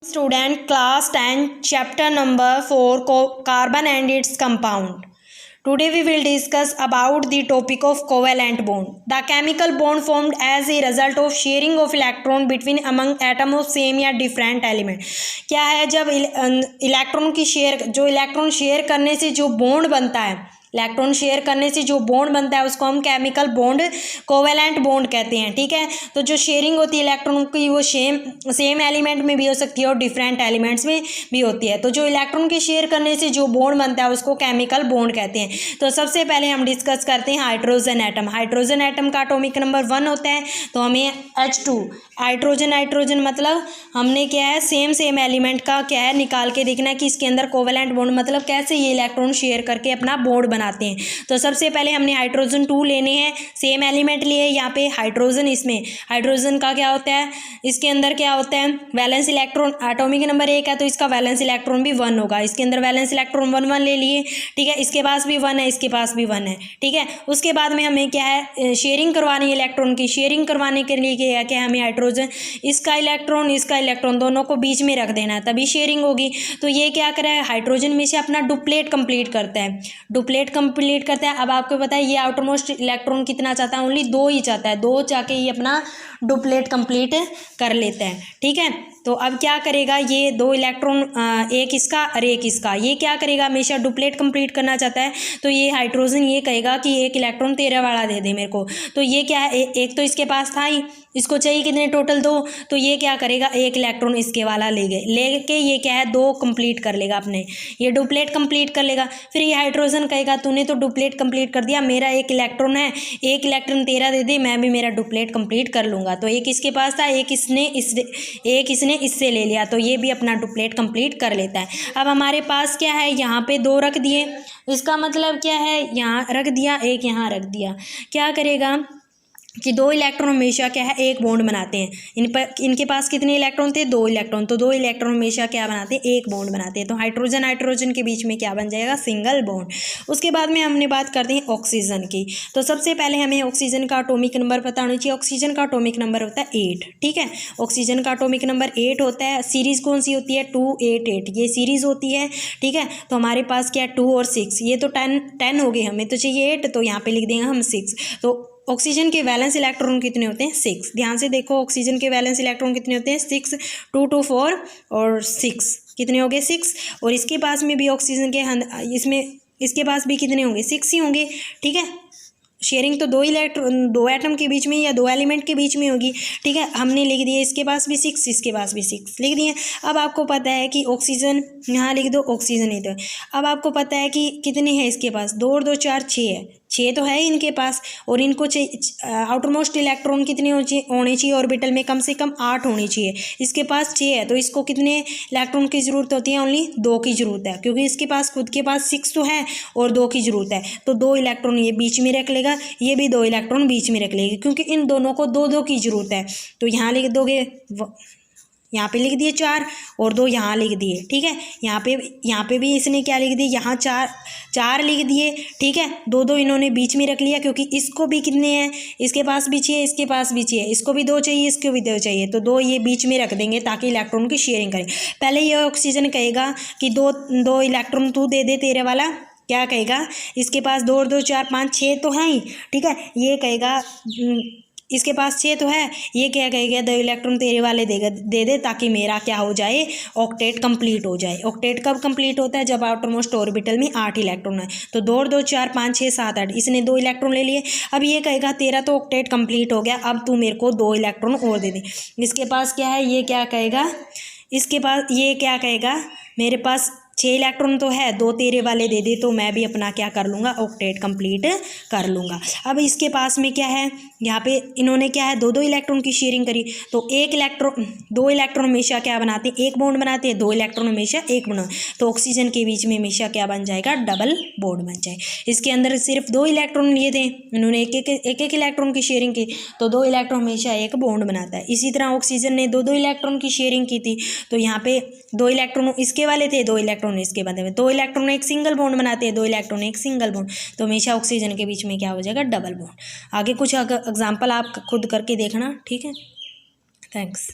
Student class 10 chapter number 4 carbon and its compound. Today we will discuss about the topic of covalent bond. The chemical bond formed as a result of sharing of electron between among atom of same या different element. क्या है, जब electron की share जो electron share करने से जो bond बनता है, इलेक्ट्रॉन शेयर करने से जो बॉन्ड बनता है उसको हम केमिकल बॉन्ड कोवेलेंट बॉन्ड कहते हैं। ठीक है, तो जो शेयरिंग होती है इलेक्ट्रॉन की वो सेम एलिमेंट में भी हो सकती है और डिफरेंट एलिमेंट्स में भी होती है। तो जो इलेक्ट्रॉन के शेयर करने से जो बॉन्ड बनता है उसको केमिकल बॉन्ड कहते हैं। तो सबसे पहले हम डिस्कस करते हैं हाइड्रोजन एटम। हाइड्रोजन एटम का एटॉमिक नंबर 1 होता है, तो हमें H2 हाइड्रोजन मतलब हमने क्या है सेम एलिमेंट का क्या है निकाल के देखना है कि इसके अंदर कोवेलेंट बॉन्ड मतलब कैसे ये इलेक्ट्रॉन शेयर करके अपना बॉन्ड बनाते हैं। तो सबसे पहले हमने हाइड्रोजन 2 लेने हैं, सेम एलिमेंट लिए यहाँ पे हाइड्रोजन। इसमें हाइड्रोजन का क्या होता है, इसके अंदर क्या होता है वैलेंस इलेक्ट्रॉन। एटॉमिक नंबर 1 है तो इसका वैलेंस इलेक्ट्रॉन भी 1 होगा। इसके अंदर वैलेंस इलेक्ट्रॉन 1 ले लिए। ठीक है, इसके पास भी 1 है, इसके पास भी 1 है। ठीक है, उसके बाद में हमें क्या है शेयरिंग करवानी है इलेक्ट्रॉन की। शेयरिंग करवाने के लिए क्या है कि हमें हाइड्रोजन इसका इलेक्ट्रॉन दोनों को बीच में रख देना है, तभी शेयरिंग होगी। तो ये क्या करे है हाइड्रोजन में से अपना डुप्लेट कंप्लीट करता है, डुप्लेट कंप्लीट करता है। अब आपको पता है ये आउटर मोस्ट इलेक्ट्रॉन कितना चाहता है, ओनली 2 ही चाहता है, 2 चाह के ये अपना डुप्लेट कंप्लीट कर लेता है। ठीक है, तो अब क्या करेगा ये 2 इलेक्ट्रॉन, एक इसका और एक इसका, ये क्या करेगा हमेशा डुप्लेट कंप्लीट करना चाहता है। तो ये हाइड्रोजन ये कहेगा कि एक इलेक्ट्रॉन तेरा वाला दे दे मेरे को। तो ये क्या है एक तो इसके पास था ही, इसको चाहिए कितने टोटल 2, तो ये क्या करेगा एक इलेक्ट्रॉन इसके वाला लेके ये क्या है 2 कंप्लीट कर लेगा अपने, ये डुप्लेट कंप्लीट कर लेगा। फिर ये हाइड्रोजन कहेगा तूने तो डुप्लेट कंप्लीट कर दिया, मेरा एक इलेक्ट्रॉन है, एक इलेक्ट्रॉन तेरा दे दे, मैं भी मेरा डुप्लेट कंप्लीट कर लूँगा। तो एक इसके पास था, एक इसने इससे ले लिया, तो ये भी अपना डुप्लेट कंप्लीट कर लेता है। अब हमारे पास क्या है यहाँ पे 2 रख दिए, इसका मतलब क्या है यहाँ रख दिया, एक यहाँ रख दिया। क्या करेगा कि 2 इलेक्ट्रॉन हमेशा क्या है एक बॉन्ड बनाते हैं। इनके पास कितने इलेक्ट्रॉन थे 2 इलेक्ट्रॉन, तो 2 इलेक्ट्रॉन हमेशा क्या बनाते हैं एक बॉन्ड बनाते हैं। तो हाइड्रोजन के बीच में क्या बन जाएगा सिंगल बॉन्ड। उसके बाद में हमने बात करते हैं ऑक्सीजन की। तो सबसे पहले हमें ऑक्सीजन का एटॉमिक नंबर पता होना चाहिए। ऑक्सीजन का एटॉमिक नंबर होता है 8। ठीक है, ऑक्सीजन का एटॉमिक नंबर 8 होता है। सीरीज कौन सी होती है 288, ये सीरीज होती है। ठीक है, तो हमारे पास क्या है 2 और 6, ये तो 10 हो गए, हमें तो चाहिए 8, तो यहाँ पे लिख देंगे हम 6। तो ऑक्सीजन के वैलेंस इलेक्ट्रॉन कितने होते हैं 6। ध्यान से देखो ऑक्सीजन के वैलेंस इलेक्ट्रॉन कितने होते हैं 6, 2 2 4 और 6 कितने हो गए 6। और इसके पास में भी ऑक्सीजन के इसमें इसके पास भी कितने होंगे 6 ही होंगे। ठीक है, शेयरिंग तो 2 एटम के बीच में या 2 एलिमेंट के बीच में होगी। ठीक है, हमने लिख दिया इसके पास भी 6, इसके पास भी 6 लिख दिए। अब आपको पता है कि ऑक्सीजन यहाँ लिख दो, ऑक्सीजन लिख दो। अब आपको पता है कि कितने हैं इसके पास 2 और 2 4 6 है, 6 तो है इनके पास। और इनको आउटर मोस्ट इलेक्ट्रॉन कितने होने चाहिए ऑर्बिटल में, कम से कम 8 होने चाहिए। इसके पास 6 है, तो इसको कितने इलेक्ट्रॉन की ज़रूरत होती है, ओनली 2 की ज़रूरत है, क्योंकि इसके पास खुद के पास 6 तो है और 2 की ज़रूरत है। तो 2 इलेक्ट्रॉन ये बीच में रख लेगा, ये भी 2 इलेक्ट्रॉन बीच में रख लेगी, क्योंकि इन दोनों को 2 की ज़रूरत है। तो यहाँ लिख दोगे, यहाँ पे लिख दिए 4 और 2 यहाँ लिख दिए। ठीक है, यहाँ पे भी इसने क्या लिख दिया, यहाँ 4 लिख दिए। ठीक है, 2 इन्होंने बीच में रख लिया, क्योंकि इसको भी कितने हैं, इसके पास भी 6, इसके पास भी 6, इसको भी 2 चाहिए, इसको भी 2 चाहिए, तो 2 ये बीच में रख देंगे ताकि इलेक्ट्रॉन की शेयरिंग करें। पहले ये ऑक्सीजन कहेगा कि 2 इलेक्ट्रॉन तू दे दे तेरे वाला, क्या कहेगा इसके पास 2 और 2 4 5 6 तो हैं ही। ठीक है, ये कहेगा इसके पास 6 तो है, ये क्या कहेगा 2 इलेक्ट्रॉन तेरे वाले दे दे ताकि मेरा क्या हो जाए ऑक्टेट कंप्लीट हो जाए। ऑक्टेट कब कंप्लीट होता है, जब आउटर मोस्ट ऑर्बिटल में 8 इलेक्ट्रॉन है। तो 2 और 2 4 5 6 7 8, इसने 2 इलेक्ट्रॉन ले लिए। अब ये कहेगा तेरा तो ऑक्टेट कंप्लीट हो गया, अब तू मेरे को 2 इलेक्ट्रॉन और दे दे। इसके पास क्या है, ये क्या कहेगा, इसके पास ये क्या कहेगा मेरे पास 6 इलेक्ट्रॉन तो है, 2 तेरे वाले दे दे, तो मैं भी अपना क्या कर लूँगा ऑक्टेट कंप्लीट कर लूँगा। अब इसके पास में क्या है, यहाँ पे इन्होंने क्या है 2 इलेक्ट्रॉन की शेयरिंग करी, तो 2 इलेक्ट्रॉन हमेशा क्या बनाते हैं एक बॉन्ड बनाते हैं, 2 इलेक्ट्रॉन हमेशा एक बॉन्ड। तो ऑक्सीजन के बीच में हमेशा क्या बन जाएगा डबल बॉन्ड बन जाए। इसके अंदर सिर्फ 2 इलेक्ट्रॉन लिए थे, इन्होंने एक इलेक्ट्रॉन की शेयरिंग की, तो 2 इलेक्ट्रॉन हमेशा एक बॉन्ड बनाता है। इसी तरह ऑक्सीजन ने 2 इलेक्ट्रॉन की शेयरिंग की थी, तो यहाँ पे 2 इलेक्ट्रॉन इसके वाले थे, 2 इलेक्ट्रॉन इसके बंधे में, 2 इलेक्ट्रॉन एक सिंगल बॉन्ड बनाते हैं, 2 इलेक्ट्रॉन एक सिंगल बॉन्ड, तो हमेशा ऑक्सीजन के बीच में क्या हो जाएगा डबल बॉन्ड। आगे कुछ एग्जाम्पल आप खुद करके देखना। ठीक है, थैंक्स।